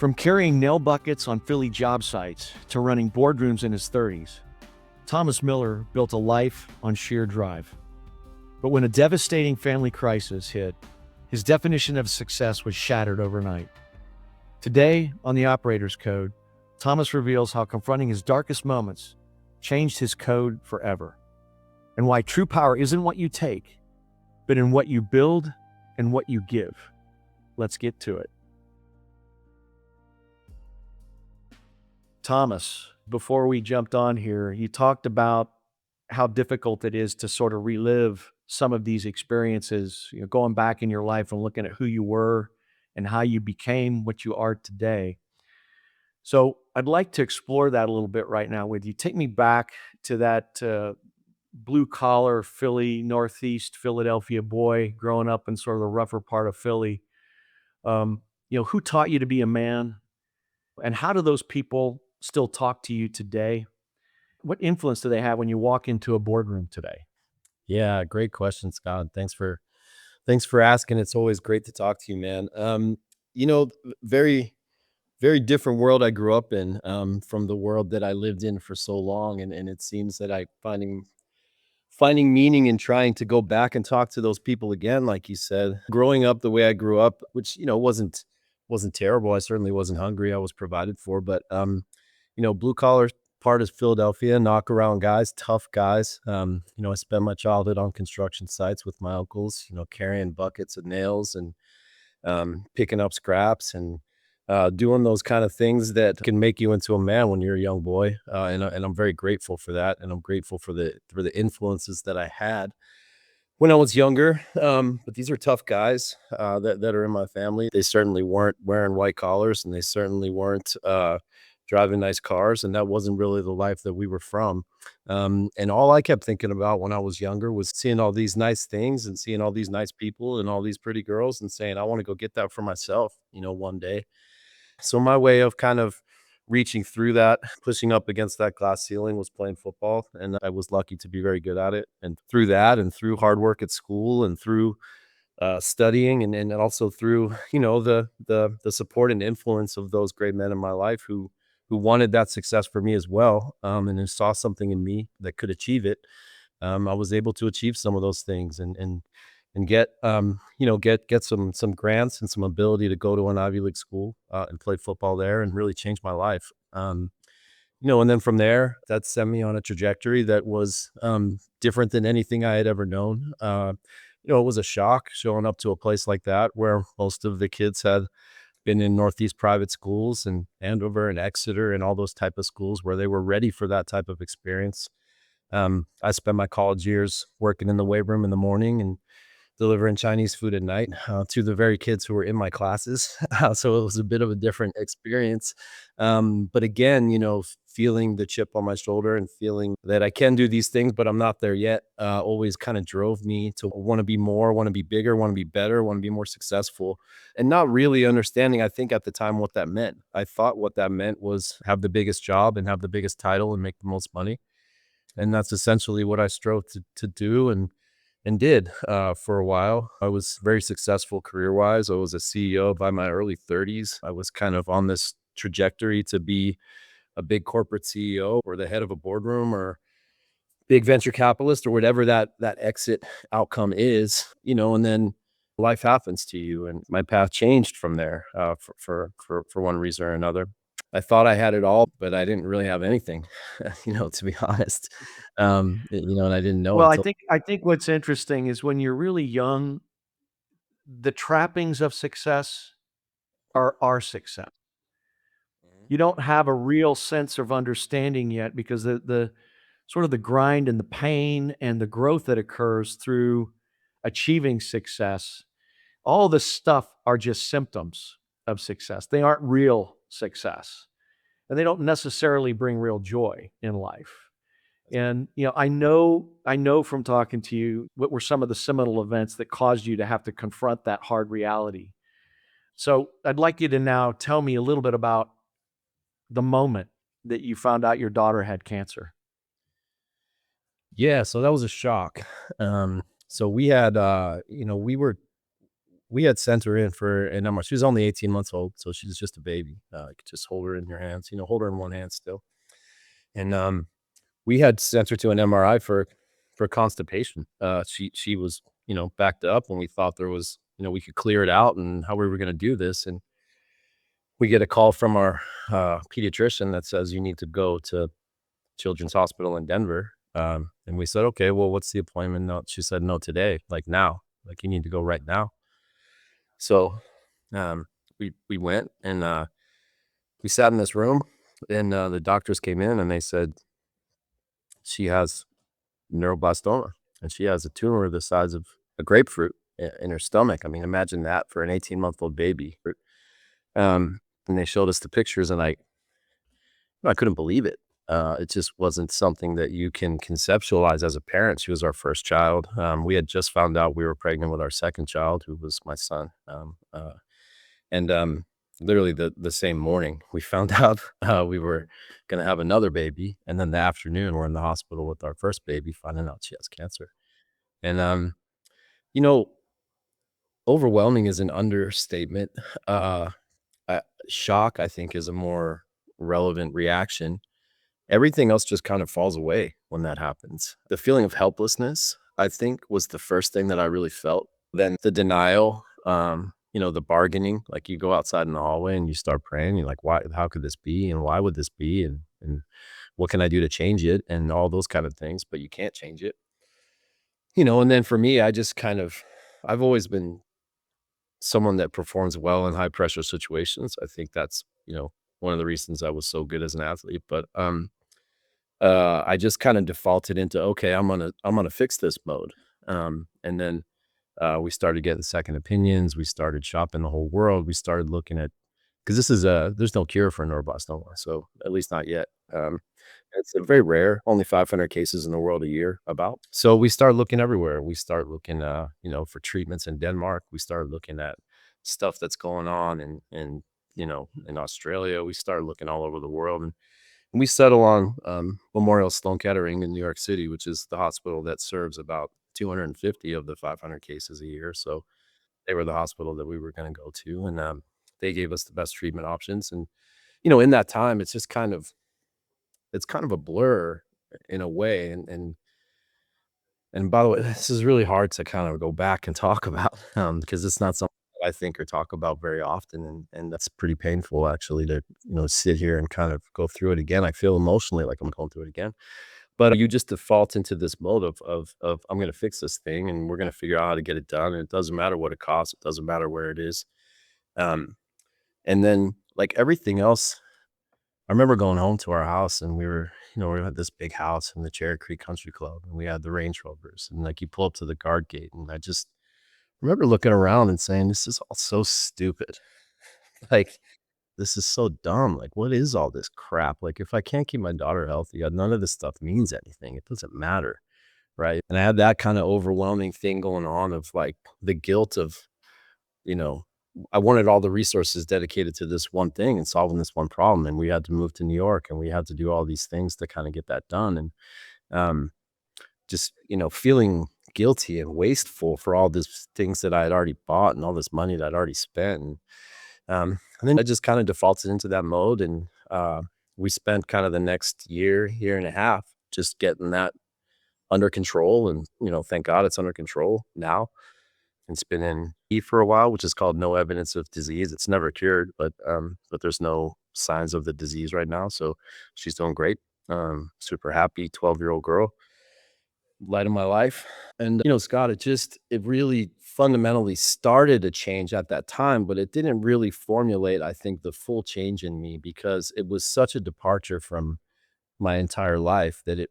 From carrying nail buckets on Philly job sites to running boardrooms in his 30s, Thomas Miller built a life on sheer drive. But when a devastating family crisis hit, his definition of success was shattered overnight. Today, on the Operator's Code, Thomas reveals how confronting his darkest moments changed his code forever, and why true power isn't what you take, but in what you build and what you give. Let's get to it. Thomas, before we jumped on here, you talked about how difficult it is to sort of relive some of these experiences, going back in your life and looking at who you were and how you became what you are today. So I'd like to explore that a little bit right now with you. Take me back to that blue collar Philly, Northeast Philadelphia boy growing up in sort of the rougher part of Philly. Who taught you to be a man? And how do those people still talk to you today? What influence do they have when you walk into a boardroom today? Yeah, great question, Scott. Thanks for asking. It's always great to talk to you, man. Very very different world I grew up in, from the world that I lived in for so long, and it seems that I finding meaning in trying to go back and talk to those people again, like you said. Growing up the way I grew up, which wasn't terrible. I certainly wasn't hungry. I was provided for, but blue collar part is Philadelphia, knock around guys, tough guys. I spent my childhood on construction sites with my uncles, carrying buckets of nails and picking up scraps and doing those kind of things that can make you into a man when you're a young boy. And I'm very grateful for that. And I'm grateful for the influences that I had when I was younger. But these are tough guys that are in my family. They certainly weren't wearing white collars, and they certainly weren't driving nice cars. And that wasn't really the life that we were from. And all I kept thinking about when I was younger was seeing all these nice things and seeing all these nice people and all these pretty girls and saying, I want to go get that for myself, one day. So my way of kind of reaching through that, pushing up against that glass ceiling, was playing football, and I was lucky to be very good at it. And through that, and through hard work at school, and through studying, and also through the support and influence of those great men in my life who wanted that success for me as well, and who saw something in me that could achieve it. I was able to achieve some of those things and get get some grants and some ability to go to an Ivy League school and play football there and really change my life. And then from there, that sent me on a trajectory that was different than anything I had ever known. It was a shock showing up to a place like that where most of the kids had been in Northeast private schools and Andover and Exeter and all those type of schools where they were ready for that type of experience. I spent my college years working in the weight room in the morning and delivering Chinese food at night to the very kids who were in my classes. So it was a bit of a different experience. But again, feeling the chip on my shoulder and feeling that I can do these things, but I'm not there yet, always kind of drove me to want to be more, want to be bigger, want to be better, want to be more successful, and not really understanding, I think at the time, what that meant. I thought what that meant was have the biggest job and have the biggest title and make the most money. And that's essentially what I strove to do and did for a while. I was very successful career-wise. I was a CEO by my early 30s. I was kind of on this trajectory to be a big corporate CEO or the head of a boardroom or big venture capitalist or whatever that exit outcome is, and then life happens to you. And my path changed from there for one reason or another. I thought I had it all, but I didn't really have anything, to be honest. And I didn't know Well, until. I think what's interesting is when you're really young, the trappings of success are our success. You don't have a real sense of understanding yet because the sort of the grind and the pain and the growth that occurs through achieving success, all this stuff are just symptoms of success. They aren't real success, and they don't necessarily bring real joy in life. And, I know from talking to you what were some of the seminal events that caused you to have to confront that hard reality. So I'd like you to now tell me a little bit about the moment that you found out your daughter had cancer. Yeah, so that was a shock. So we had, we were we had sent her in for an MRI. She was only 18 months old, so she's just a baby. You could just hold her in your hands, hold her in one hand still. And we had sent her to an MRI for constipation. She was, backed up, and we thought there was, we could clear it out and how we were going to do this. And we get a call from our pediatrician that says you need to go to Children's Hospital in Denver. And we said, okay, well, what's the appointment? No, she said, no, today, like now, like you need to go right now. So um, we went, and we sat in this room, and the doctors came in and they said she has neuroblastoma, and she has a tumor the size of a grapefruit in her stomach. I mean, imagine that for an 18-month-old baby. And they showed us the pictures, and I couldn't believe it. It just wasn't something that you can conceptualize as a parent. She was our first child. We had just found out we were pregnant with our second child, who was my son. And literally the same morning, we found out we were going to have another baby. And then the afternoon, we're in the hospital with our first baby, finding out she has cancer. And, you know, overwhelming is an understatement. Uh, Shock, I think, is a more relevant reaction. Everything else just kind of falls away when that happens. The feeling of helplessness, I think, was the first thing that I really felt. Then the denial, the bargaining, like you go outside in the hallway and you start praying. You're like, why, how could this be? And why would this be? And what can I do to change it? And all those kind of things, but you can't change it. And then for me, I've always been someone that performs well in high pressure situations. I think that's, one of the reasons I was so good as an athlete. But I just kind of defaulted into, okay, I'm gonna fix this mode. And then we started getting second opinions. We started shopping the whole world. We started looking at, because there's no cure for neuroblastoma, so at least not yet. It's a very rare, only 500 cases in the world a year about. So we start looking everywhere. We start looking, for treatments in Denmark. We started looking at stuff that's going on in Australia. We started looking all over the world, and we settle on Memorial Sloan Kettering in New York City, which is the hospital that serves about 250 of the 500 cases a year. So they were the hospital that we were going to go to, and they gave us the best treatment options. And in that time, it's kind of a blur in a way. And by the way, this is really hard to kind of go back and talk about, because it's not something that I think or talk about very often, and that's pretty painful actually to sit here and kind of go through it again. I feel emotionally like I'm going through it again, but you just default into this mode of I'm going to fix this thing, and we're going to figure out how to get it done, and it doesn't matter what it costs, it doesn't matter where it is. Um, and then like everything else, I remember going home to our house, and we had this big house in the Cherry Creek Country Club, and we had the Range Rovers, and like you pull up to the guard gate, and I just remember looking around and saying, this is all so stupid. Like, this is so dumb. Like, what is all this crap? Like, if I can't keep my daughter healthy, none of this stuff means anything. It doesn't matter. Right. And I had that kind of overwhelming thing going on of like the guilt of, you know, I wanted all the resources dedicated to this one thing and solving this one problem. And we had to move to New York, and we had to do all these things to kind of get that done. And um, just, feeling guilty and wasteful for all these things that I had already bought and all this money that I'd already spent. And then I just kind of defaulted into that mode. And we spent kind of the next year and a half just getting that under control. And, thank God it's under control now. It's been in for a while, which is called no evidence of disease. It's never cured, but there's no signs of the disease right now. So she's doing great. Super happy 12-year-old girl, light of my life. And, Scott, it really fundamentally started a change at that time, but it didn't really formulate, I think, the full change in me, because it was such a departure from my entire life that it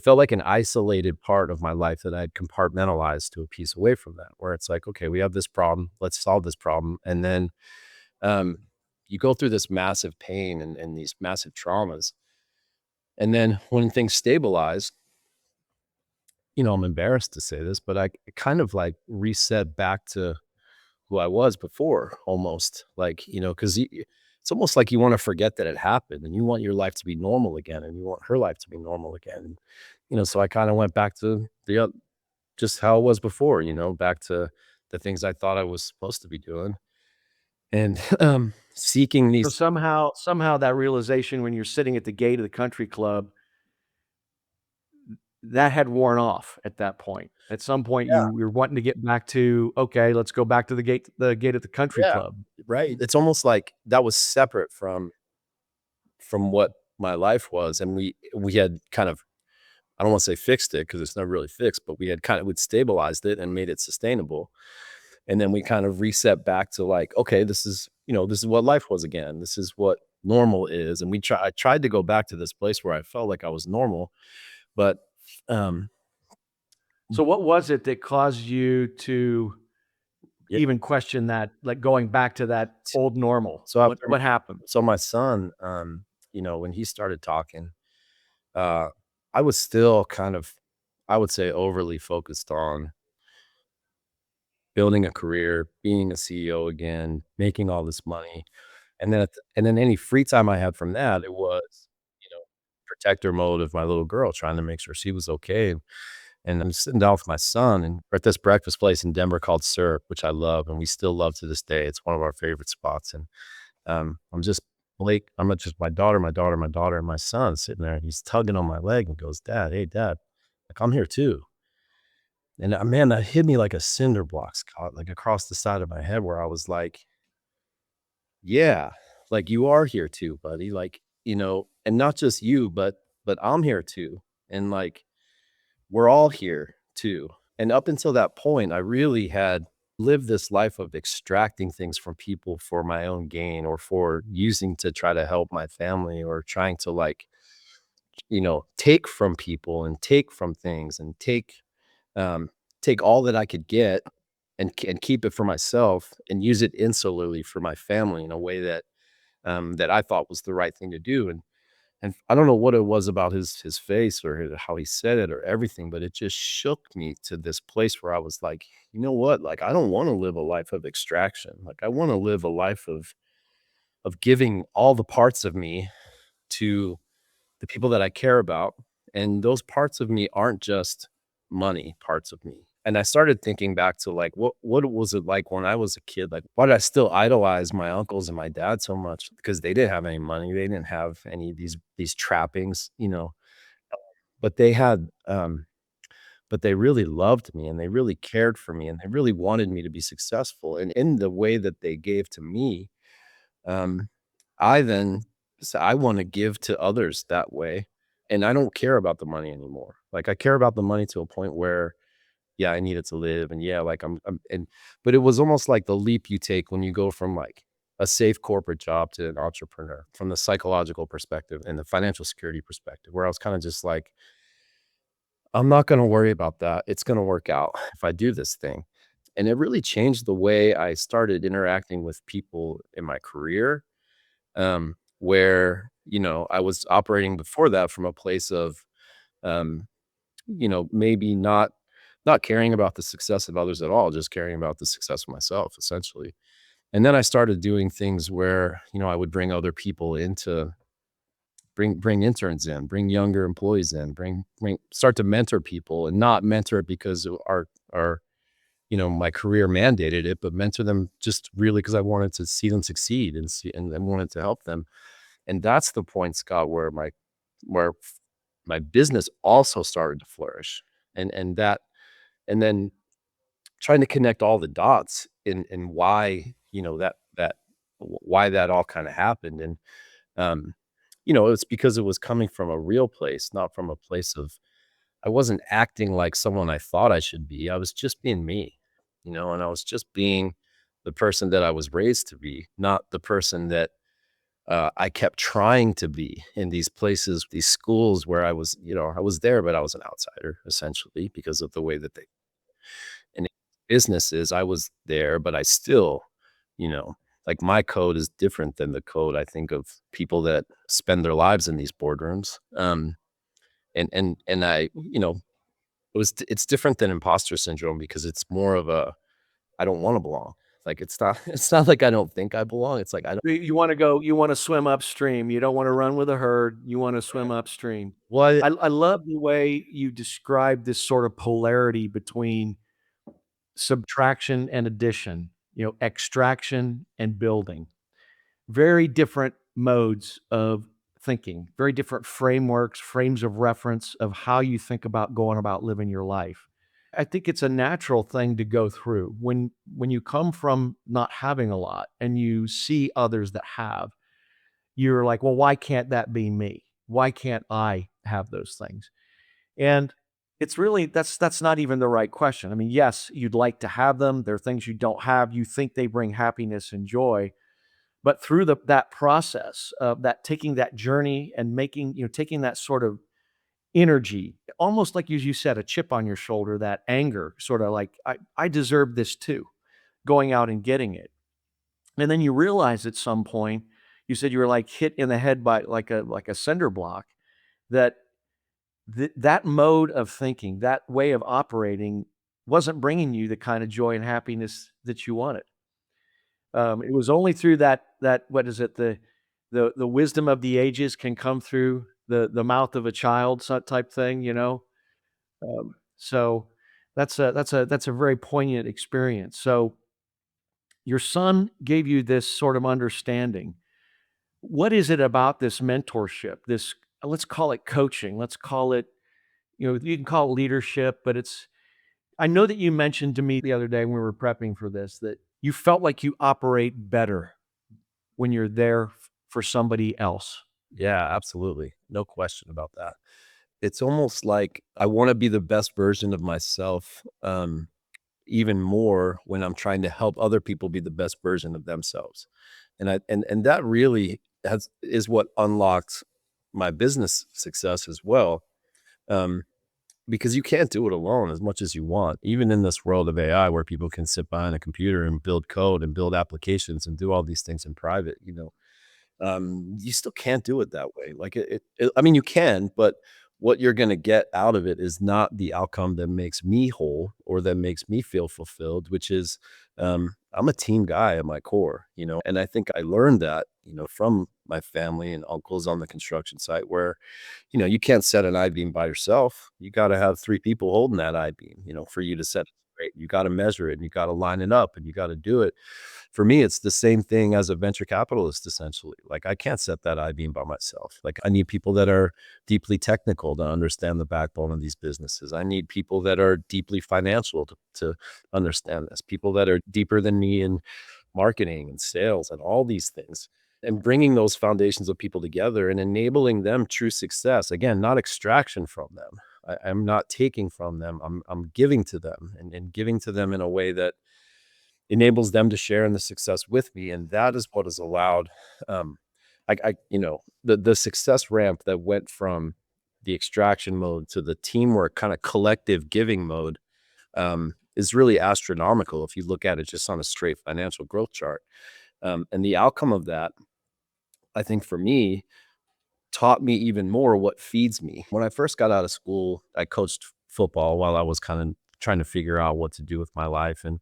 felt like an isolated part of my life that I'd compartmentalized to a piece away from that, where it's like, okay, we have this problem, let's solve this problem. And then um, you go through this massive pain and these massive traumas. And then when things stabilize, I'm embarrassed to say this, but I kind of like reset back to who I was before, almost like, because it's almost like you want to forget that it happened, and you want your life to be normal again, and you want her life to be normal again. And, so I kind of went back to just how it was before, back to the things I thought I was supposed to be doing, and, seeking So these. somehow that realization when you're sitting at the gate of the country club, that had worn off at that point. At some point, Yeah, you're wanting to get back to, "Okay, let's go back to the gate at the country yeah, club." right. It's almost like that was separate from what my life was, and we had kind of, I don't wanna say fixed it because it's never really fixed, but we had kind of we'd stabilized it and made it sustainable, and then we kind of reset back to like, "Okay, this is, this is what life was again. This is what normal is," and I tried to go back to this place where I felt like I was normal, but, um So what was it that caused you to yeah, even question that, like, going back to that old normal? so What after what happened? so my son, when he started talking, uh, I was still kind of, I would say, overly focused on building a career, being a CEO again, making all this money, and then any free time I had from that, it was, you know, protector mode of my little girl, trying to make sure she was okay, and I'm sitting down with my son, and we're at this breakfast place in Denver called Syrup, which I love, and we still love to this day. It's one of our favorite spots, and, I'm just I'm not just my daughter, and my son sitting there, and he's tugging on my leg and goes, "Dad, hey, dad, like, I'm here too." And, man, that hit me like a cinder block, Scott, like, across the side of my head where I was like, "Yeah, like, you are here too, buddy, like, and not just you, but I'm here too, and, like, we're all here too." And up until that point, I really had lived this life of extracting things from people for my own gain or for using to try to help my family or trying to, like, take from people and take from things and um, take all that I could get and keep it for myself and use it insularly for my family in a way that I thought was the right thing to do. And I don't know what it was about his face or how he said it or everything, but it just shook me to this place where I was like, you know what? Like, I don't want to live a life of extraction. Like, I want to live a life of giving all the parts of me to the people that I care about, and those parts of me aren't just money parts of me. And I started thinking back to, like, what was it like when I was a kid? Like, why did I still idolize my uncles and my dad so much? Because they didn't have any money, they didn't have any of these trappings, but but they really loved me, and they really cared for me, and they really wanted me to be successful, and in the way that they gave to me, um, I then said, "I wanna give to others that way," and I don't care about the money anymore. Like, I care about the money to a point where, yeah, I need it to live, and yeah, like, but it was almost like the leap you take when you go from, like, a safe corporate job to an entrepreneur from the psychological perspective and the financial security perspective, where I was kinda just like, "I'm not gonna worry about that. It's gonna work out if I do this thing." And it really changed the way I started interacting with people in my career, where, I was operating before that from a place of, um, maybe not caring about the success of others at all, just caring about the success of myself, essentially. And then I started doing things where, I would bring other people bring interns in, bring younger employees in, bring start to mentor people and not mentor it because our my career mandated it, but mentor them just really because I wanted to see them succeed and I wanted to help them. And that's the point, Scott, where my business also started to flourish. And that and then trying to connect all the dots in why, why that all kind of happened. And it's because it was coming from a real place, not from a place of I wasn't acting like someone I thought I should be. I was just being me, and I was just being the person that I was raised to be, not the person that I kept trying to be in these places, these schools where I was there, but I was an outsider essentially because of the way that they and businesses. I was there, but I still, you know, like my code is different than the code I think of people that spend their lives in these boardrooms. And it's different than imposter syndrome because it's more of a I don't want to belong. Like it's not it's not like I don't think I belong. It's like I don't. You wanna swim upstream, you don't wanna run with the herd, you wanna swim upstream. What? I love the way you describe this sort of polarity between subtraction and addition, extraction and building. Very different modes of thinking, very different frameworks, frames of reference of how you think about going about living your life. I think it's a natural thing to go through when you come from not having a lot and you see others that have, you're like, "Well, why can't that be me? Why can't I have those things?" And it's really that's not even the right question. I mean, yes, you'd like to have them. There are things you don't have. You think they bring happiness and joy, but through that process of that taking that journey and making, taking that sort of energy, almost like you said, a chip on your shoulder, that anger, sort of like, I deserve this too, going out and getting it. And then you realize at some point, you said you were like hit in the head by like a cinder block, that that mode of thinking, that way of operating wasn't bringing you the kind of joy and happiness that you wanted. It was only through that what is it? The wisdom of the ages can come through the mouth of a child, type thing, you know? So that's a very poignant experience. So your son gave you this sort of understanding. What is it about this mentorship, this, let's call it coaching, let's call it, you can call it leadership, but it's, I know that you mentioned to me the other day when we were prepping for this that you felt like you operate better when you're there for somebody else. Yeah, absolutely. No question about that. It's almost like I wanna be the best version of myself, even more when I'm trying to help other people be the best version of themselves. And that really has is what unlocks my business success as well, um, because you can't do it alone as much as you want. Even in this world of AI where people can sit behind a computer and build code and build applications and do all these things in private, you still can't do it that way. Like I mean, you can, but what you're going to get out of it is not the outcome that makes me whole or that makes me feel fulfilled, which is, I'm a team guy at my core, and I think I learned that, from my family and uncles on the construction site where, you can't set an I-beam by yourself. You got to have three people holding that I-beam, for you to set it straight. You got to measure it and you got to line it up and you got to do it. For me, it's the same thing as a venture capitalist, essentially. Like, I can't set that I-beam by myself. Like, I need people that are deeply technical to understand the backbone of these businesses. I need people that are deeply financial to understand this, people that are deeper than me in marketing and sales and all these things. And bringing those foundations of people together and enabling them true success. Again, not extraction from them. I'm not taking from them. I'm giving to them and giving to them in a way that enables them to share in the success with me, and that is what has allowed, um, the success ramp that went from the extraction mode to the teamwork kind of collective giving mode, is really astronomical if you look at it just on a straight financial growth chart. And the outcome of that, I think for me, taught me even more what feeds me. When I first got out of school, I coached football while I was kind of trying to figure out what to do with my life. And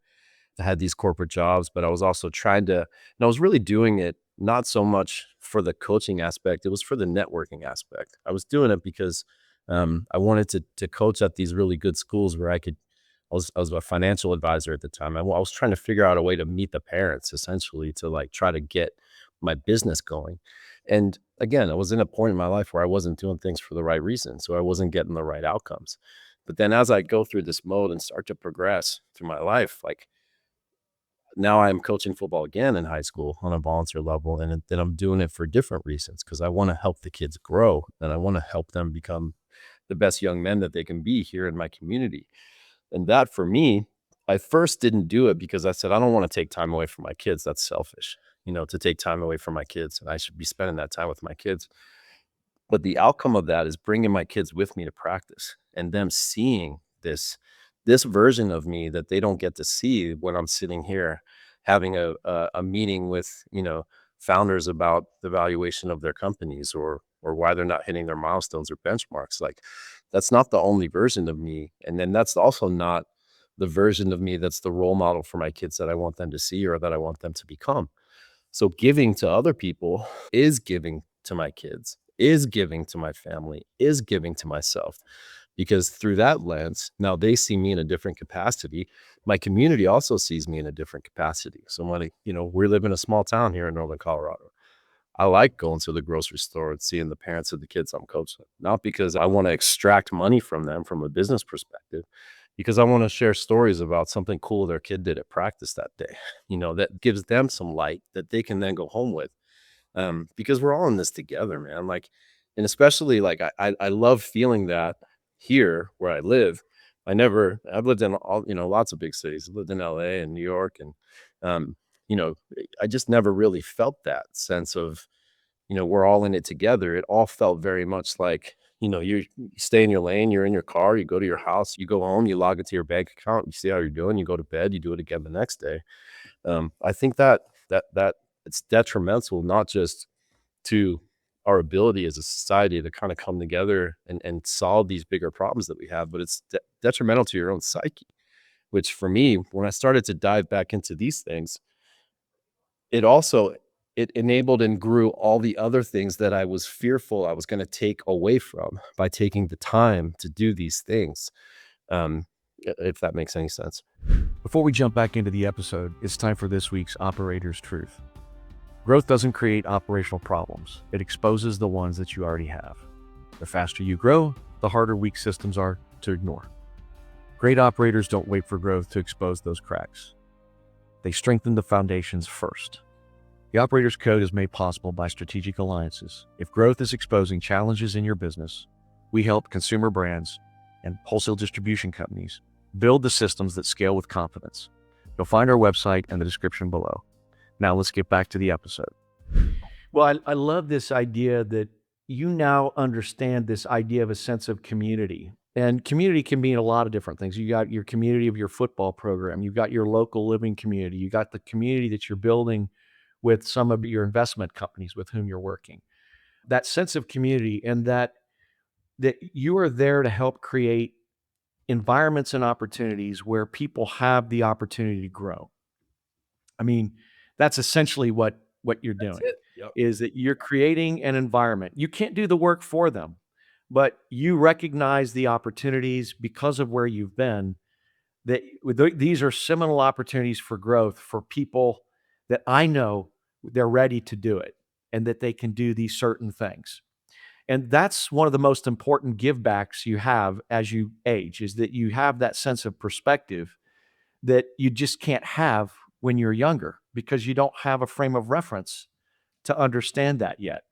I had these corporate jobs, but I was also trying to, and I was really doing it not so much for the coaching aspect, it was for the networking aspect. I was doing it because I wanted to coach at these really good schools where I was a financial advisor at the time. I was trying to figure out a way to meet the parents essentially to like try to get my business going. And again, I was in a point in my life where I wasn't doing things for the right reason. So I wasn't getting the right outcomes. But then as I go through this mode and start to progress through my life, like now I'm coaching football again in high school on a volunteer level, and then I'm doing it for different reasons because I want to help the kids grow and I want to help them become the best young men that they can be here in my community. And that for me, I first didn't do it because I said, I don't want to take time away from my kids. That's selfish, to take time away from my kids. And I should be spending that time with my kids. But the outcome of that is bringing my kids with me to practice and them seeing this version of me that they don't get to see when I'm sitting here having a meeting with, founders about the valuation of their companies or why they're not hitting their milestones or benchmarks. Like, that's not the only version of me. And then that's also not the version of me that's the role model for my kids that I want them to see or that I want them to become. So giving to other people is giving to my kids, is giving to my family, is giving to myself. because through that lens, now they see me in a different capacity. My community also sees me in a different capacity. So when we live in a small town here in Northern Colorado. I like going to the grocery store and seeing the parents of the kids I'm coaching, not because I want to extract money from them from a business perspective, because I want to share stories about something cool their kid did at practice that day, that gives them some light that they can then go home with. Because we're all in this together, man. Like, and especially like I love feeling that here where I live. I've lived in all, lots of big cities. I lived in LA and New York, and um, you know, I just never really felt that sense of, we're all in it together. It all felt very much like, you stay in your lane, you're in your car, you go to your house, you go home, you log into your bank account, you see how you're doing, you go to bed, you do it again the next day. I think that it's detrimental, not just to our ability as a society to kind of come together and solve these bigger problems that we have, but it's detrimental to your own psyche, which for me, when I started to dive back into these things, it also it enabled and grew all the other things that I was fearful I was going to take away from by taking the time to do these things. Um, if that makes any sense. Before we jump back into the episode, it's time for this week's Operator's Truth. Growth doesn't create operational problems. It exposes the ones that you already have. The faster you grow, the harder weak systems are to ignore. Great operators don't wait for growth to expose those cracks. They strengthen the foundations first. The Operator's Code is made possible by strategic alliances. If growth is exposing challenges in your business, we help consumer brands and wholesale distribution companies build the systems that scale with confidence. You'll find our website in the description below. Now let's get back to the episode. Well, I love this idea that you now understand this idea of a sense of community. And community can mean a lot of different things. You got your community of your football program. You've got your local living community. You got the community that you're building with some of your investment companies with whom you're working. That sense of community, and that you are there to help create environments and opportunities where people have the opportunity to grow. I mean, that's essentially what you're That's doing, it. Yep. is that you're creating an environment. You can't do the work for them, but you recognize the opportunities because of where you've been, that these are seminal opportunities for growth for people that I know they're ready to do it and that they can do these certain things. And that's one of the most important give backs you have as you age, is that you have that sense of perspective that you just can't have when you're younger because you don't have a frame of reference to understand that yet.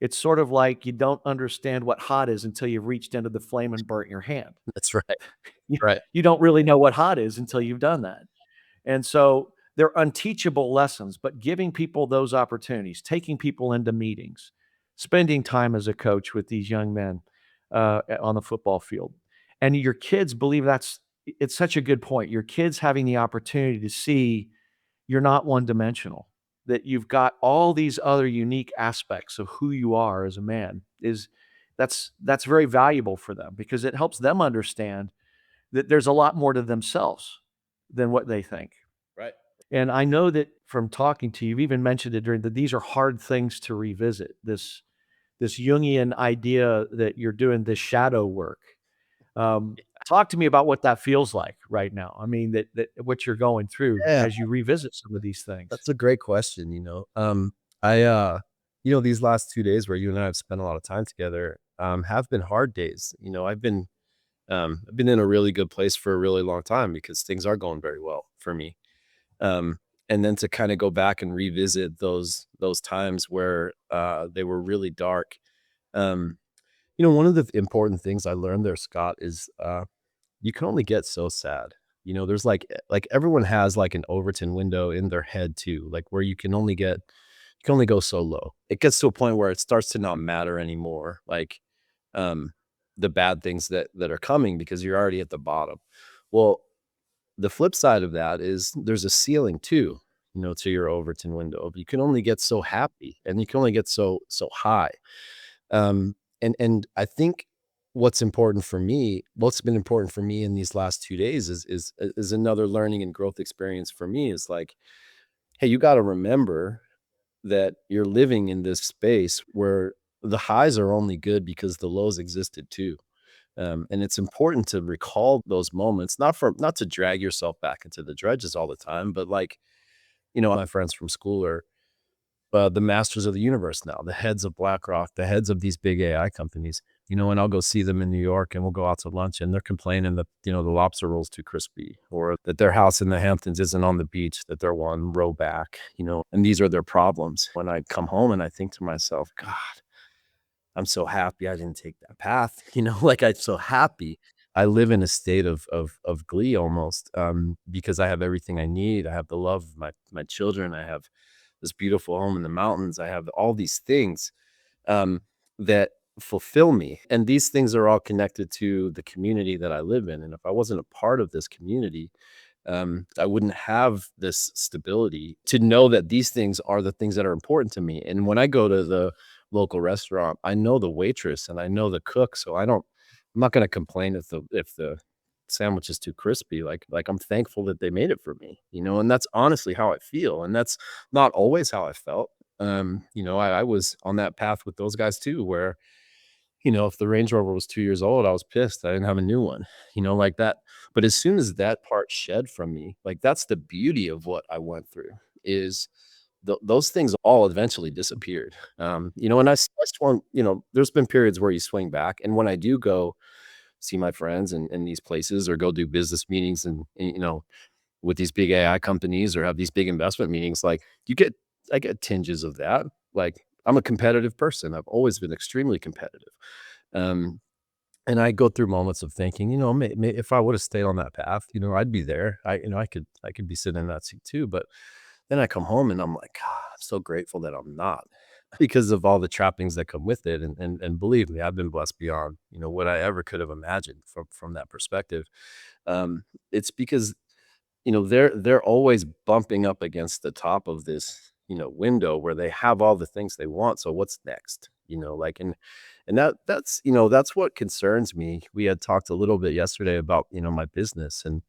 It's sort of like you don't understand what hot is until you've reached into the flame and burnt your hand. That's right. You, Right. you don't really know what hot is until you've done that. And so they're unteachable lessons, but giving people those opportunities, taking people into meetings, spending time as a coach with these young men on the football field. And your kids believe it's such a good point. Your kids having the opportunity to see you're not one dimensional, that you've got all these other unique aspects of who you are as a man that's very valuable for them because it helps them understand that there's a lot more to themselves than what they think. Right. And I know that from talking to you, you've even mentioned it during that these are hard things to revisit. This Jungian idea that you're doing this shadow work. Talk to me about what that feels like right now. I mean, that what you're going through Yeah. as you revisit some of these things. That's a great question. I these last 2 days where you and I have spent a lot of time together, have been hard days. I've been in a really good place for a really long time because things are going very well for me. Um, and then to kind of go back and revisit those times where they were really dark. Um, one of the important things I learned there, Scott, is you can only get so sad. There's like everyone has like an Overton window in their head too, like where you can only go so low. It gets to a point where it starts to not matter anymore. Like um the bad things that are coming because you're already at the bottom. Well, the flip side of that is there's a ceiling too, to your Overton window. You can only get so happy and you can only get so high. And I think what's been important for me in these last 2 days is another learning and growth experience for me is like, hey, you got to remember that you're living in this space where the highs are only good because the lows existed too. And it's important to recall those moments, not to drag yourself back into the dredges all the time, but like, my friends from school are the masters of the universe now, the heads of BlackRock, the heads of these big AI companies, and I'll go see them in New York and we'll go out to lunch and they're complaining that, the lobster roll's too crispy or that their house in the Hamptons isn't on the beach, that they're one row back, and these are their problems. When I come home and I think to myself, God, I'm so happy I didn't take that path, like I'm so happy. I live in a state of glee almost, because I have everything I need. I have the love of my children. I have this beautiful home in the mountains. I have all these things um, that fulfill me. And these things are all connected to the community that I live in. And if I wasn't a part of this community, I wouldn't have this stability to know that these things are the things that are important to me. And when I go to the local restaurant, I know the waitress and I know the cook, so I'm not going to complain if the sandwich is too crispy. Like I'm thankful that they made it for me, and that's honestly how I feel. And that's not always how I felt. I was on that path with those guys too, where if the Range Rover was 2 years old, I was pissed I didn't have a new one, like that. But as soon as that part shed from me, like that's the beauty of what I went through is those things all eventually disappeared. And I swung, there's been periods where you swing back. And when I do go see my friends in these places or go do business meetings and with these big AI companies or have these big investment meetings, like I get tinges of that. Like I'm a competitive person. I've always been extremely competitive. Um, and I go through moments of thinking, if I would have stayed on that path, I'd be there. I could be sitting in that seat too. But then I come home and I'm like, God, I'm so grateful that I'm not because of all the trappings that come with it. And believe me, I've been blessed beyond, what I ever could have imagined from that perspective. It's because they're always bumping up against the top of this, window where they have all the things they want. So what's next? Like and that's what concerns me. We had talked a little bit yesterday about, my business and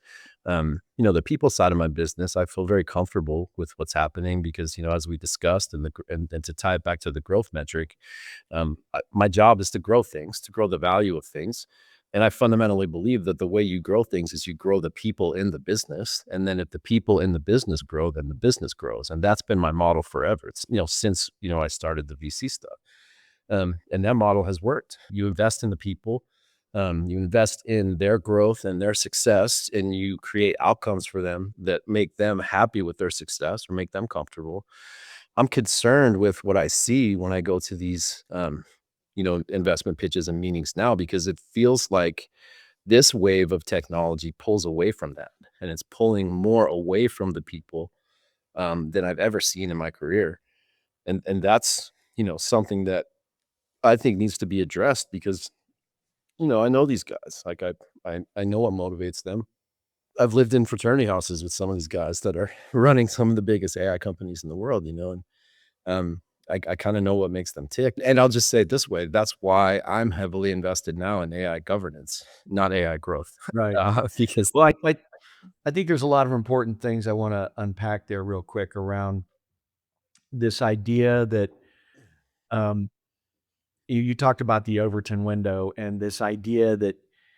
the people side of my business. I feel very comfortable with what's happening because, as we discussed and to tie it back to the growth metric, my job is to grow things, to grow the value of things. And I fundamentally believe that the way you grow things is you grow the people in the business. And then if the people in the business grow, then the business grows. And that's been my model forever. It's, since, I started the VC stuff. And that model has worked. You invest in the people, you invest in their growth and their success, and you create outcomes for them that make them happy with their success or make them comfortable. I'm concerned with what I see when I go to these, investment pitches and meetings now, because it feels like this wave of technology pulls away from that, and it's pulling more away from the people than I've ever seen in my career. And that's, something that I think needs to be addressed because, I know these guys. Like I know what motivates them. I've lived in fraternity houses with some of these guys that are running some of the biggest AI companies in the world, and um, I kind of know what makes them tick. And I'll just say it this way: that's why I'm heavily invested now in AI governance, not AI growth, Right. because Well, I think there's a lot of important things I want to unpack there real quick around this idea that um, you talked about the Overton window and this idea that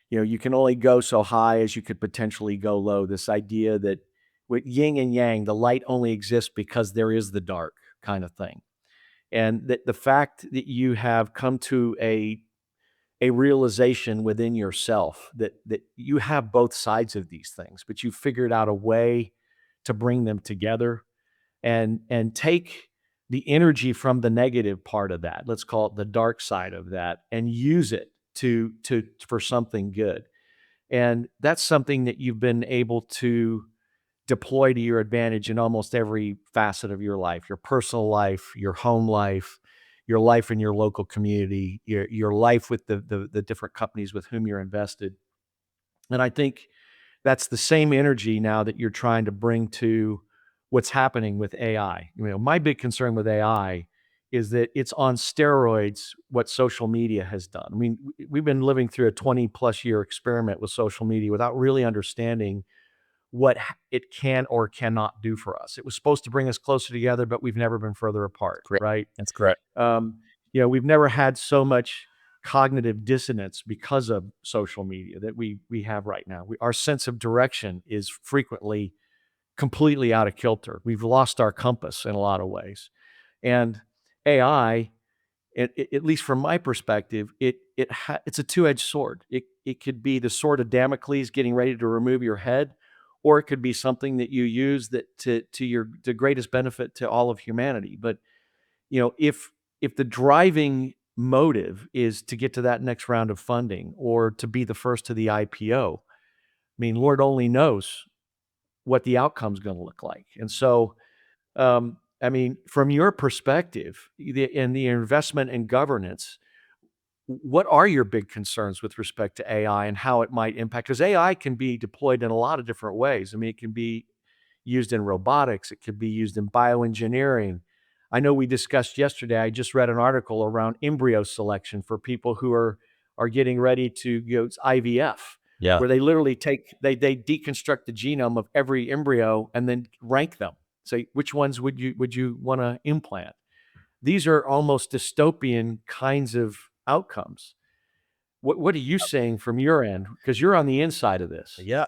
you can only go so high as you could potentially go low. This idea that with yin and yang, the light only exists because there is the dark kind of thing, and that the fact that you have come to a realization within yourself that you have both sides of these things, but you figured out a way to bring them together and take the energy from the negative part of that, let's call it the dark side of that, and use it to for something good. And that's something that you've been able to deploy to your advantage in almost every facet of your life, your personal life, your home life, your life in your local community, your life with the different companies with whom you're invested. And I think that's the same energy now that you're trying to bring to what's happening with AI. My big concern with AI is that it's on steroids what social media has done. I mean, we've been living through a 20 plus year experiment with social media without really understanding what it can or cannot do for us. It was supposed to bring us closer together, but we've never been further apart, correct. right? That's correct. Um, we've never had so much cognitive dissonance because of social media that we have right now. Our sense of direction is frequently completely out of kilter. We've lost our compass in a lot of ways. And AI, at least from my perspective, it's a two-edged sword. It could be the sword of Damocles getting ready to remove your head, or it could be something that you use that to the greatest benefit to all of humanity. But if the driving motive is to get to that next round of funding or to be the first to the IPO, I mean, Lord only knows what the outcome's going to look like. And so, I mean, from your perspective, in the investment and governance, what are your big concerns with respect to AI and how it might impact? Because AI can be deployed in a lot of different ways. I mean, it can be used in robotics. It could be used in bioengineering. I know we discussed yesterday, I just read an article around embryo selection for people who are getting ready to it's IVF, Yeah. where they literally they deconstruct the genome of every embryo and then rank them. Say, which ones would you want to implant? These are almost dystopian kinds of outcomes. What are you saying from your end? Because you're on the inside of this. Yeah.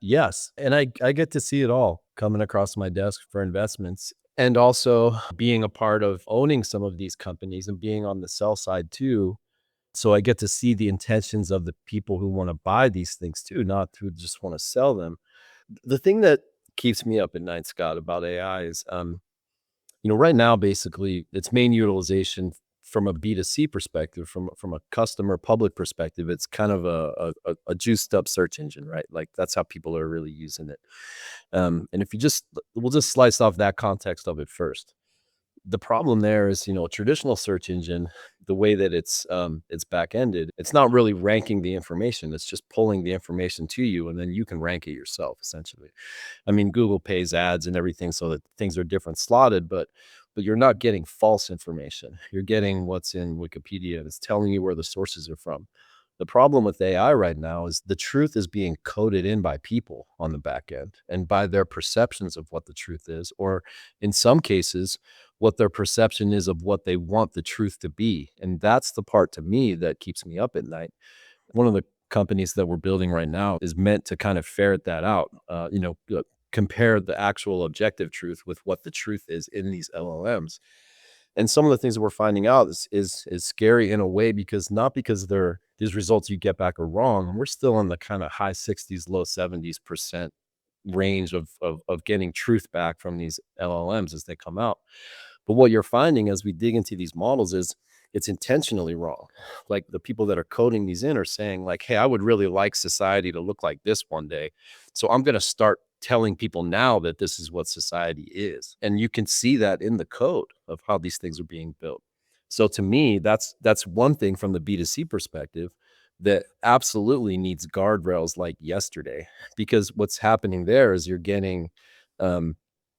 Yes, and I get to see it all coming across my desk for investments, and also being a part of owning some of these companies and being on the sell side too. So I get to see the intentions of the people who wanna buy these things too, not who just wanna sell them. The thing that keeps me up at night, Scott, about AI is, right now, basically, its main utilization from a B2C perspective, from a customer public perspective, it's kind of a juiced up search engine, right? Like, that's how people are really using it. And if you just we'll just slice off that context of it first. The problem there is, a traditional search engine, the way that it's back-ended, it's not really ranking the information, it's just pulling the information to you, and then you can rank it yourself, essentially. I mean, Google pays ads and everything so that things are different slotted, but you're not getting false information. You're getting what's in Wikipedia, and it's telling you where the sources are from. The problem with AI right now is the truth is being coded in by people on the back end and by their perceptions of what the truth is, or in some cases, what their perception is of what they want the truth to be. And that's the part to me that keeps me up at night. One of the companies that we're building right now is meant to kind of ferret that out, compare the actual objective truth with what the truth is in these LLMs. And some of the things that we're finding out is scary in a way, because not because these results you get back are wrong. We're still in the kind of high 60s, low 70s% range of getting truth back from these LLMs as they come out. But what you're finding as we dig into these models is it's intentionally wrong. Like, the people that are coding these in are saying, like, hey, I would really like society to look like this one day. So I'm going to start telling people now that this is what society is. And you can see that in the code of how these things are being built. So to me, that's one thing from the B2C perspective that absolutely needs guardrails like yesterday, because what's happening there is you're getting um,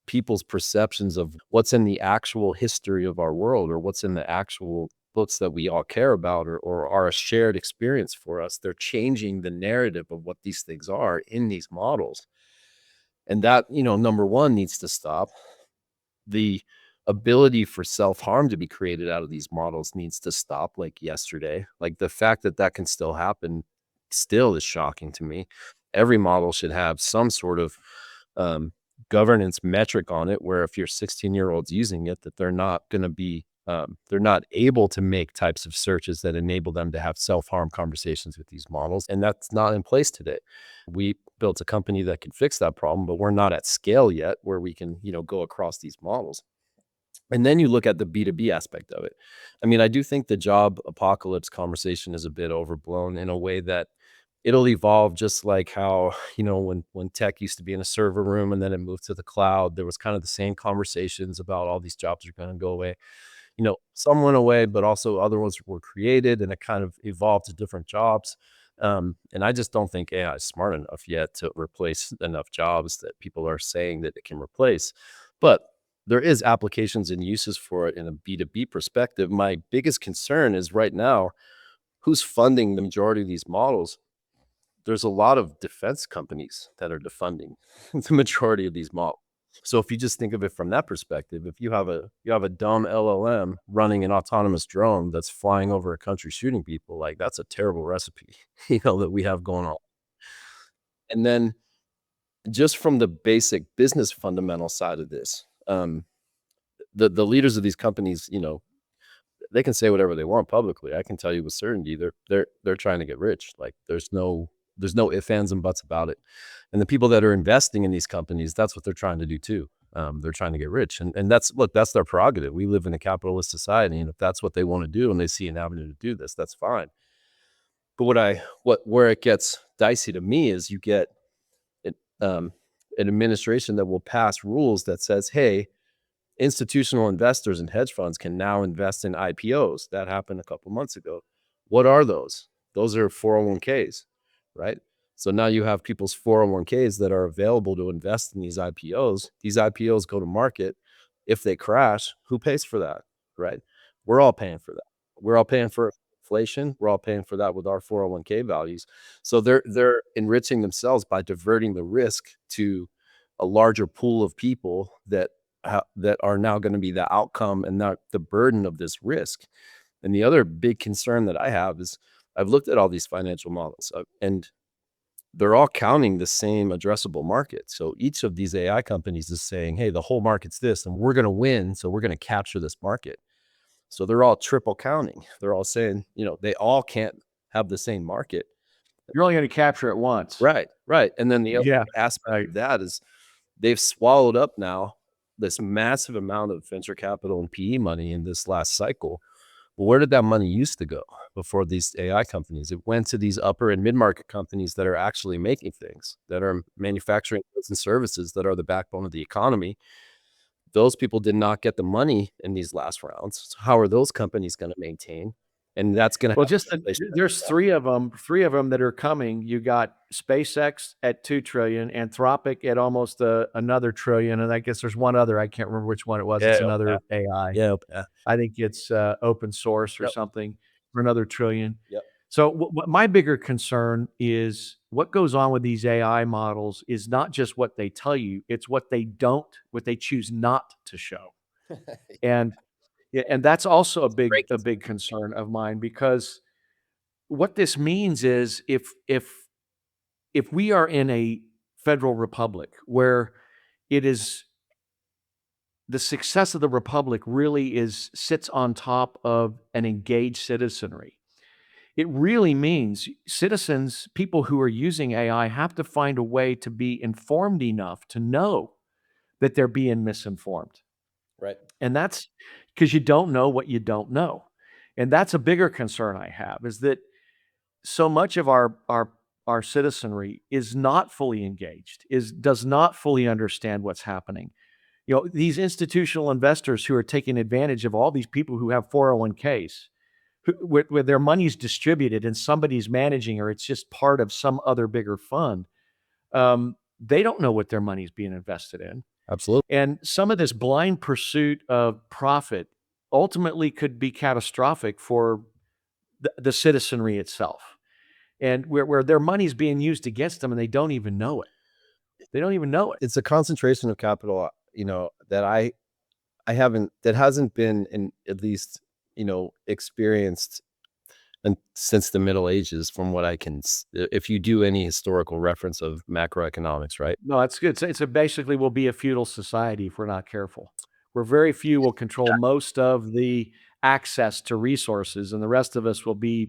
people's perceptions of what's in the actual history of our world, or what's in the actual books that we all care about, or are a shared experience for us. They're changing the narrative of what these things are in these models. And that, number one, needs to stop. The ability for self-harm to be created out of these models needs to stop, like yesterday. Like, the fact that that can still happen still is shocking to me. Every model should have some sort of um, governance metric on it, where if your 16-year-old's using it, that they're not going to be they're not able to make types of searches that enable them to have self-harm conversations with these models. And that's not in place today. We built a company that can fix that problem, but we're not at scale yet where we can, go across these models. And then you look at the B2B aspect of it. I mean, I do think the job apocalypse conversation is a bit overblown, in a way that it'll evolve, just like how, when tech used to be in a server room and then it moved to the cloud, there was kind of the same conversations about all these jobs are going to go away. Some went away, but also other ones were created, and it kind of evolved to different jobs. And I just don't think AI is smart enough yet to replace enough jobs that people are saying that it can replace. But there is applications and uses for it in a B2B perspective. My biggest concern is right now, who's funding the majority of these models? There's a lot of defense companies that are defunding the majority of these models. So if you just think of it from that perspective, if you have a dumb LLM running an autonomous drone that's flying over a country shooting people, like that's a terrible recipe, that we have going on. And then just from the basic business fundamental side of this, the leaders of these companies, they can say whatever they want publicly. I can tell you with certainty they're trying to get rich. Like there's no ifs, ands, and buts about it. And the people that are investing in these companies, that's what they're trying to do too. They're trying to get rich, and that's their prerogative. We live in a capitalist society, and if that's what they want to do, and they see an avenue to do this, that's fine. But where it gets dicey to me is you get it, an administration that will pass rules that says, hey, institutional investors and hedge funds can now invest in IPOs. That happened a couple months ago. What are those? Those are 401ks, right? So now you have people's 401ks that are available to invest in these IPOs. These IPOs go to market. If they crash, who pays for that, right? We're all paying for that. We're all paying for inflation. We're all paying for that with our 401k values. So they're enriching themselves by diverting the risk to a larger pool of people that are now going to be the outcome and not the burden of this risk. And the other big concern that I have is I've looked at all these financial models and they're all counting the same addressable market. So each of these AI companies is saying, hey, the whole market's this and we're going to win. So we're going to capture this market. So they're all triple counting. They're all saying, they all can't have the same market. You're only going to capture it once. Right. And then the other Yeah. aspect Right. of that is they've swallowed up now this massive amount of venture capital and PE money in this last cycle. Well, where did that money used to go before these AI companies? It went to these upper and mid-market companies that are actually making things, that are manufacturing goods and services that are the backbone of the economy. Those people did not get the money in these last rounds. So how are those companies going to maintain? And that's going to Well, have there's three of them that are coming. You got SpaceX at 2 trillion, Anthropic at almost another trillion, and I guess there's one other. I can't remember which one it was. It's yeah, another AI. yeah, I think it's open source or Yep. something for another trillion. Yep. So what my bigger concern is what goes on with these AI models is not just what they tell you, it's what they choose not to show. And yeah, and that's also Great. a big concern of mine because what this means is if we are in a federal republic where it is the success of the republic really sits on top of an engaged citizenry. It really means citizens, people who are using AI, have to find a way to be informed enough to know that they're being misinformed. Right. And that's because you don't know what you don't know. And that's a bigger concern I have is that so much of our citizenry is not fully engaged, does not fully understand what's happening. These institutional investors who are taking advantage of all these people who have 401ks, where their money's distributed and somebody's managing, or it's just part of some other bigger fund. They don't know what their money's being invested in. Absolutely. And some of this blind pursuit of profit ultimately could be catastrophic for the citizenry itself. And where their money's being used against them and they don't even know it. They don't even know it. It's a concentration of capital, that that hasn't been in at least, experienced since the Middle Ages, from what I can, if you do any historical reference of macroeconomics, right? No, that's good. Basically will be a feudal society if we're not careful, where very few will control most of the access to resources, and the rest of us will be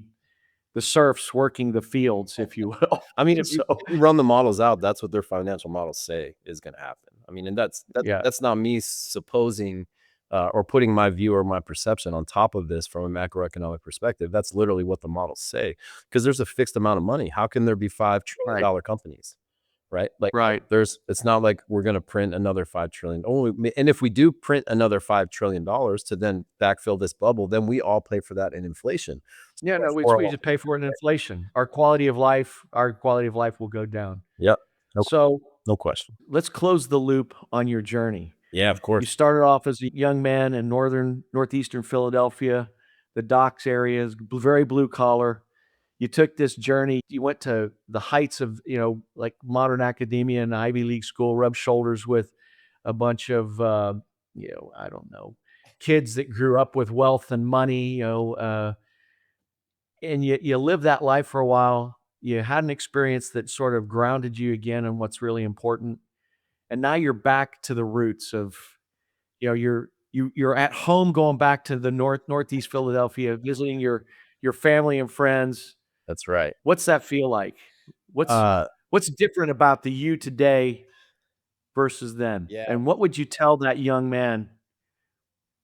the serfs working the fields, if you will. I mean, if So, you run the models out, that's what their financial models say is going to happen. I mean, and yeah, that's not me supposing or putting my view or my perception on top of this from a macroeconomic perspective. That's literally what the models say, because there's a fixed amount of money. How can there be $5 trillion companies? Right? Like right. it's not like we're going to print another 5 trillion. And if we do print another $5 trillion to then backfill this bubble, then we all pay for that in inflation. Yeah, no, we just pay for it in inflation. Our quality of life will go down. Yep. No, So no question. let's close the loop on your journey. Yeah, of You course. started off as a young man in northeastern Philadelphia, the docks areas, very blue collar. You took this journey. You went to the heights of, like modern academia and Ivy League school, rubbed shoulders with a bunch of, I don't know, kids that grew up with wealth and money, and you live that life for a while. You had an experience that sort of grounded you again on what's really important, and now you're back to the roots of, you're at home going back to the Northeast Philadelphia, visiting your family and friends. That's right. What's that feel like? What's Uh, what's different about the you today versus then? yeah. And what would you tell that young man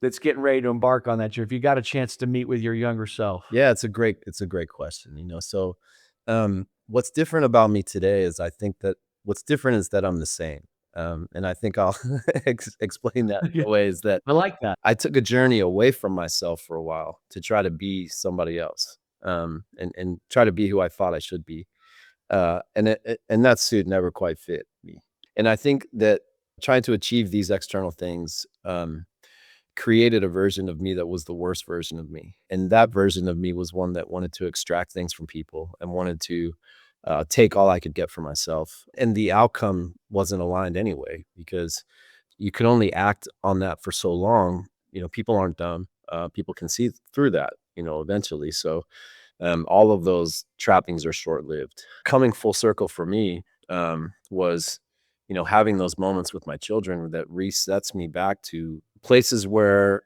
that's getting ready to embark on that journey if you got a chance to meet with your younger self? Yeah, it's a great question, So, what's different about me today is I think that what's different is that I'm the same. And I think I'll explain that Yeah, in ways that I like that. I took a journey away from myself for a while to try to be somebody else, and try to be who I thought I should be. And that suit never quite fit me. And I think that trying to achieve these external things, created a version of me that was the worst version of me. And that version of me was one that wanted to extract things from people and wanted to take all I could get for myself. And the outcome wasn't aligned anyway, because you can only act on that for so long. People aren't dumb. People can see through that, eventually. So all of those trappings are short lived. Coming full circle for me was, having those moments with my children that resets me back to places where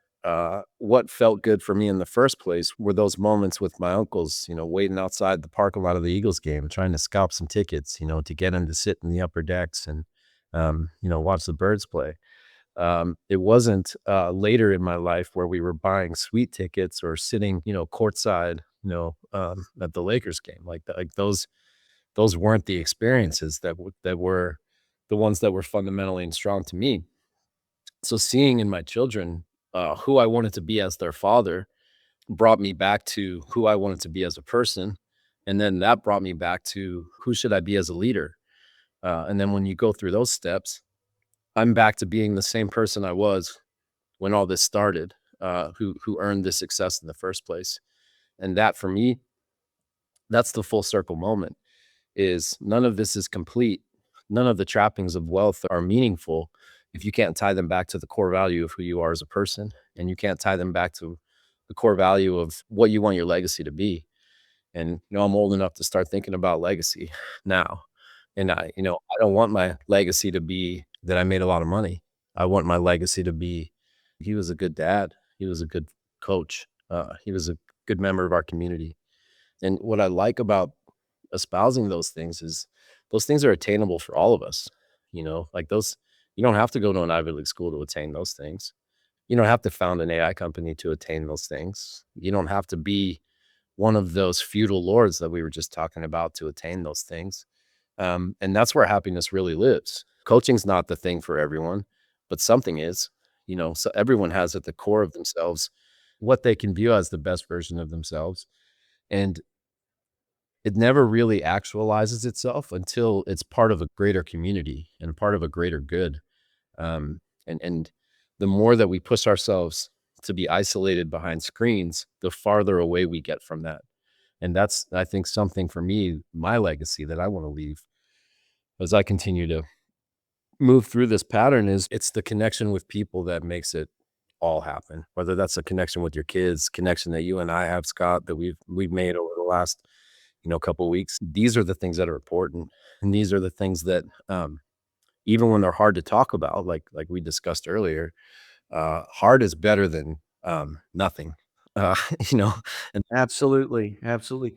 what felt good for me in the first place were those moments with my uncles, waiting outside the parking lot of the Eagles game, trying to scalp some tickets, to get them to sit in the upper decks and, watch the birds play. It wasn't later in my life where we were buying sweet tickets or sitting, courtside, at the Lakers game. Like those weren't the experiences that were the ones that were fundamentally and strong to me. So seeing in my children who I wanted to be as their father brought me back to who I wanted to be as a person, and then that brought me back to who should I be as a leader. And then when you go through those steps, I'm back to being the same person I was when all this started, who earned this success in the first place. And that for me, that's the full circle moment. Is none of this is complete. None of the trappings of wealth are meaningful if you can't tie them back to the core value of who you are as a person, and you can't tie them back to the core value of what you want your legacy to be. And I'm old enough to start thinking about legacy now. And I don't want my legacy to be that I made a lot of money. I want my legacy to be he was a good dad. He was a good coach. He was a good member of our community. And what I like about espousing those things is those things are attainable for all of us. Like those, you don't have to go to an Ivy League school to attain those things. You don't have to found an AI company to attain those things. You don't have to be one of those feudal lords that we were just talking about to attain those things. And that's where happiness really lives. Coaching's not the thing for everyone, but something is. So everyone has at the core of themselves what they can view as the best version of themselves. And it never really actualizes itself until it's part of a greater community and part of a greater good. And the more that we push ourselves to be isolated behind screens, the farther away we get from that. And that's, I think, something for me, my legacy that I want to leave as I continue to move through this pattern is it's the connection with people that makes it all happen. Whether that's a connection with your kids, connection that you and I have, Scott, that we've made over the last, couple of weeks. These are the things that are important. And these are the things that even when they're hard to talk about, like we discussed earlier, hard is better than nothing. Uh, you know, and Absolutely, absolutely.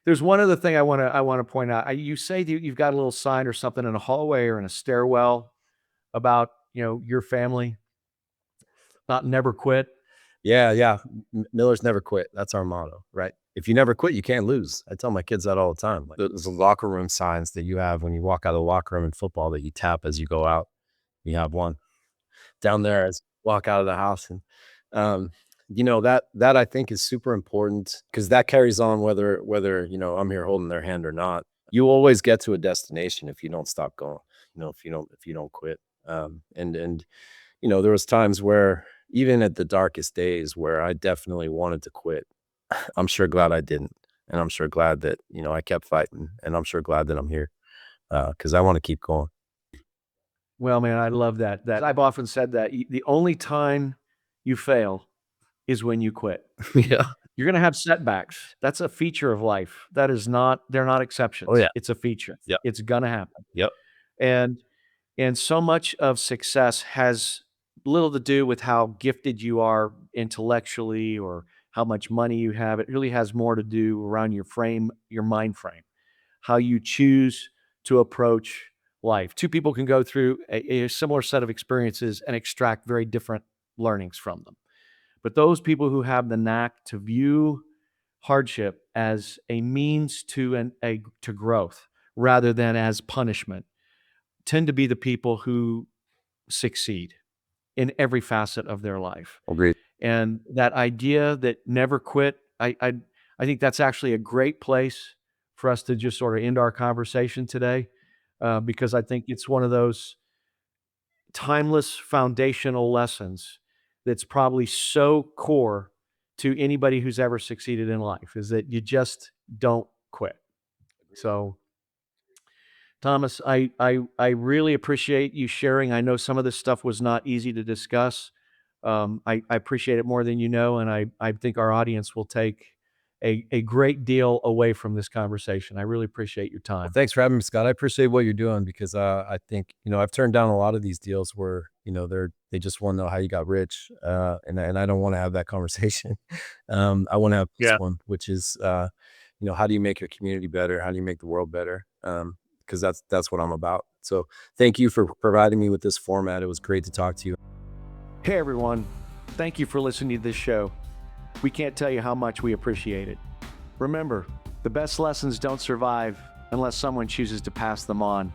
There's one other thing I wanna point out. You say that you've got a little sign or something in a hallway or in a stairwell about, your family, not never quit. yeah, yeah. Miller's never quit. That's our motto, right? If you never quit, you can't lose. I tell my kids that all the time. Like, there's locker room signs that you have when you walk out of the locker room in football that you tap as you go out. You have one down there as you walk out of the house. And um, that I think is super important because that carries on whether I'm here holding their hand or not. You always get to a destination if you don't stop going. If you don't quit. And there was times where even at the darkest days where I definitely wanted to quit. I'm sure glad I didn't. And I'm sure glad that, I kept fighting. And I'm sure glad that I'm here because I want to keep going. Well, man, I love that. I've often said that the only time you fail is when you quit. Yeah. You're gonna have setbacks. That's a feature of life. They're not Oh, exceptions. yeah. It's a feature. Yep. It's gonna happen. Yep. And so much of success has little to do with how gifted you are intellectually or how much money you have. It really has more to do around your mind frame, how you choose to approach life. Two people can go through a similar set of experiences and extract very different learnings from them. But those people who have the knack to view hardship as a means to to growth rather than as punishment tend to be the people who succeed in every facet of their life. Agreed. And that idea that never quit, I think that's actually a great place for us to just sort of end our conversation today, because I think it's one of those timeless foundational lessons that's probably so core to anybody who's ever succeeded in life is that you just don't quit. So, Thomas, I really appreciate you sharing. I know some of this stuff was not easy to discuss. I appreciate it more than you know, and I think our audience will take a great deal away from this conversation. I really appreciate your Well, time. thanks for having me, Scott. I appreciate what you're doing because I think, I've turned down a lot of these deals where, they just want to know how you got rich. And I don't want to have that conversation. I want to have this Yeah. one, which is, how do you make your community better? How do you make the world better? Because that's what I'm about. So thank you for providing me with this format. It was great to talk to you. Hey, everyone. Thank you for listening to this show. We can't tell you how much we appreciate it. Remember, the best lessons don't survive unless someone chooses to pass them on.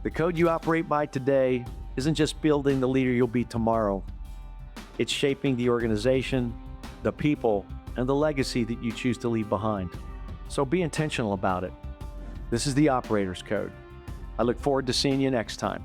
The code you operate by today isn't just building the leader you'll be tomorrow. It's shaping the organization, the people, and the legacy that you choose to leave behind. So be intentional about it. This is the Operator's Code. I look forward to seeing you next time.